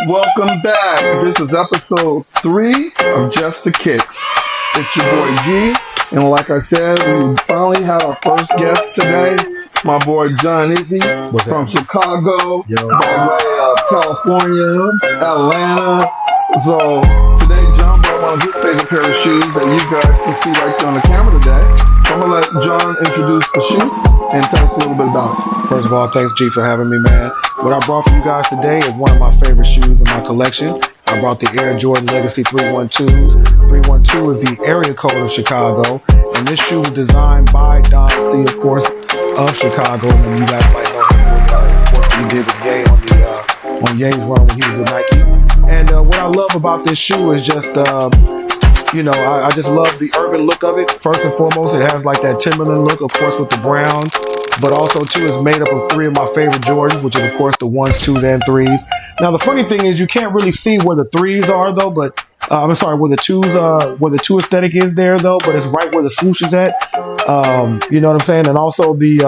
Welcome back. This is episode 3 of Just the Kicks. It's your boy G, and like I said, we finally had our first guest today. My boy John Izzy from Chicago, by way of California, Atlanta. So today John brought one of his favorite pair of shoes that you guys can see right there on the camera today. So I'm going to let John introduce the shoe and tell us a little bit about it. First of all, thanks G for having me, man. What I brought for you guys today is one of my favorite shoes in my collection. I brought the Air Jordan Legacy 312s. 312 is the area code of Chicago, and this shoe was designed by Don C, of course, of Chicago. And then you guys might know him what he did with Ye on Ye's run when he was with Nike. And what I love about this shoe is just, I just love the urban look of it. First and foremost, it has like that Timberland look, of course, with the brown. But also, too, it's made up of 3 of my favorite Jordans, which is, of course, the 1s, 2s, and 3s. Now, the funny thing is you can't really see where the 3s are, though, but I'm sorry, where the 2s, where the 2 aesthetic is there, though, but it's right where the swoosh is at. You know what I'm saying? And also the,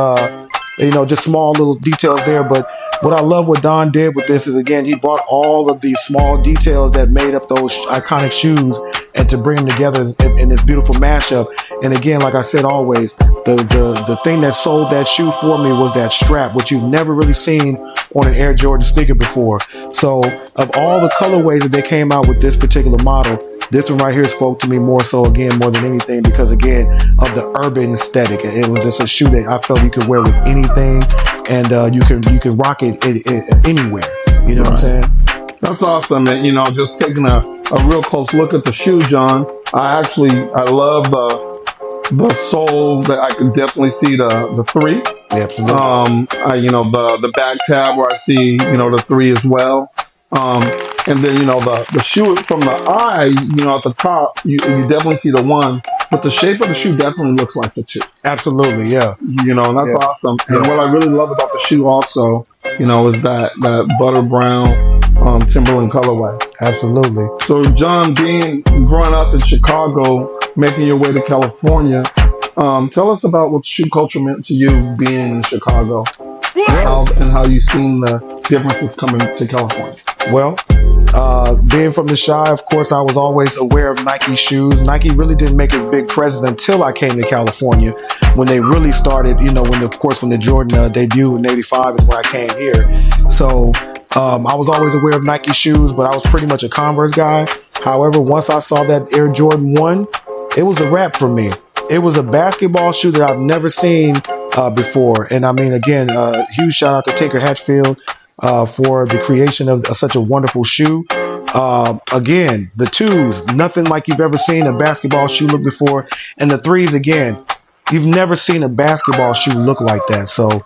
just small little details there. But what I love what Don did with this is, again, he brought all of these small details that made up those iconic shoes and to bring them together in this beautiful mashup. And again, like I said, always, the thing that sold that shoe for me was that strap, which you've never really seen on an Air Jordan sneaker before. So of all the colorways that they came out with this particular model, this one right here spoke to me more so, again, more than anything, because, again, of the urban aesthetic. It was just a shoe that I felt you could wear with anything, and you can rock it anywhere. You know what I'm saying? That's awesome. And, just taking a real close look at the shoe, John, I love the sole that I can definitely see the 3. Yeah, absolutely. The back tab where I see, the 3 as well. And then, the shoe from the eye, at the top, you definitely see the 1, but the shape of the shoe definitely looks like the 2. Absolutely, yeah. And that's awesome. And what I really love about the shoe also, is that butter brown Timberland colorway. Absolutely. So, John, growing up in Chicago, making your way to California, tell us about what shoe culture meant to you being in Chicago. And how you've seen the differences coming to California. Well, being from the Chi, of course, I was always aware of Nike shoes. Nike really didn't make its big presence until I came to California, when they really started, when the Jordan debuted in '85 is when I came here. So I was always aware of Nike shoes, but I was pretty much a Converse guy. However, once I saw that Air Jordan 1, it was a wrap for me. It was a basketball shoe that I've never seen before. And I mean, again, huge shout out to Tinker Hatchfield for the creation of such a wonderful shoe. Again, the 2s, nothing like you've ever seen a basketball shoe look before. And the 3s, again, you've never seen a basketball shoe look like that. So,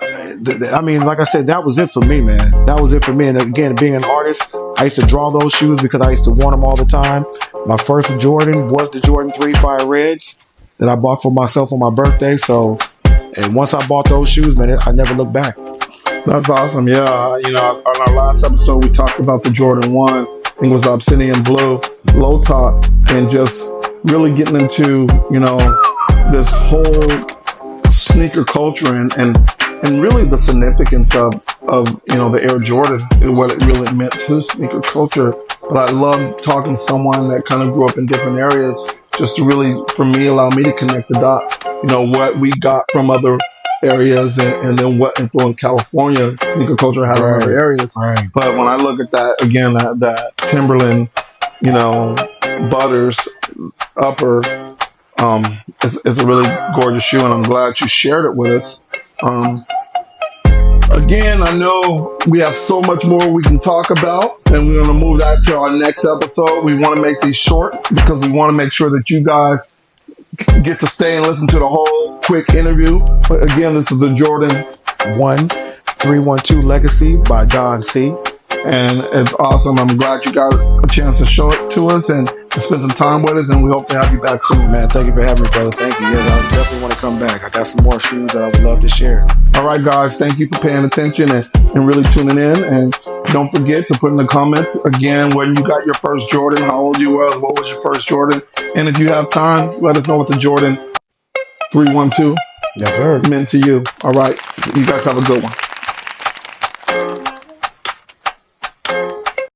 like I said, that was it for me, man. That was it for me. And again, being an artist, I used to draw those shoes because I used to want them all the time. My first Jordan was the Jordan 3 Fire Reds that I bought for myself on my birthday. So, and once I bought those shoes, man, I never looked back. That's awesome. Yeah. On our last episode, we talked about the Jordan 1. I think it was the Obsidian Blue low top, and just really getting into, this whole sneaker culture and really the significance of the Air Jordan and what it really meant to sneaker culture. But I love talking to someone that kind of grew up in different areas, just to really, for me, allow me to connect the dots. What we got from other areas and then what influenced California sneaker culture had in other areas. Right. But when I look at that, again, that Timberland, Butters upper, it's a really gorgeous shoe, and I'm glad you shared it with us. Again, I know we have so much more we can talk about, and we're going to move that to our next episode. We want to make these short because we want to make sure that you guys get to stay and listen to the whole quick interview. But again, this is the Jordan 1 312 Legacies by Don C. And it's awesome. I'm glad you got a chance to show it to us and to spend some time with us, and we hope to have you back soon. Man, thank you for having me, brother. Thank you. Yeah, I definitely want to come back. I got some more shoes that I would love to share. All right, guys, thank you for paying attention and really tuning in. And don't forget to put in the comments, again, when you got your first Jordan, how old you were, what was your first Jordan. And if you have time, let us know what the Jordan 312 Yes, sir. meant to you. All right, you guys have a good one.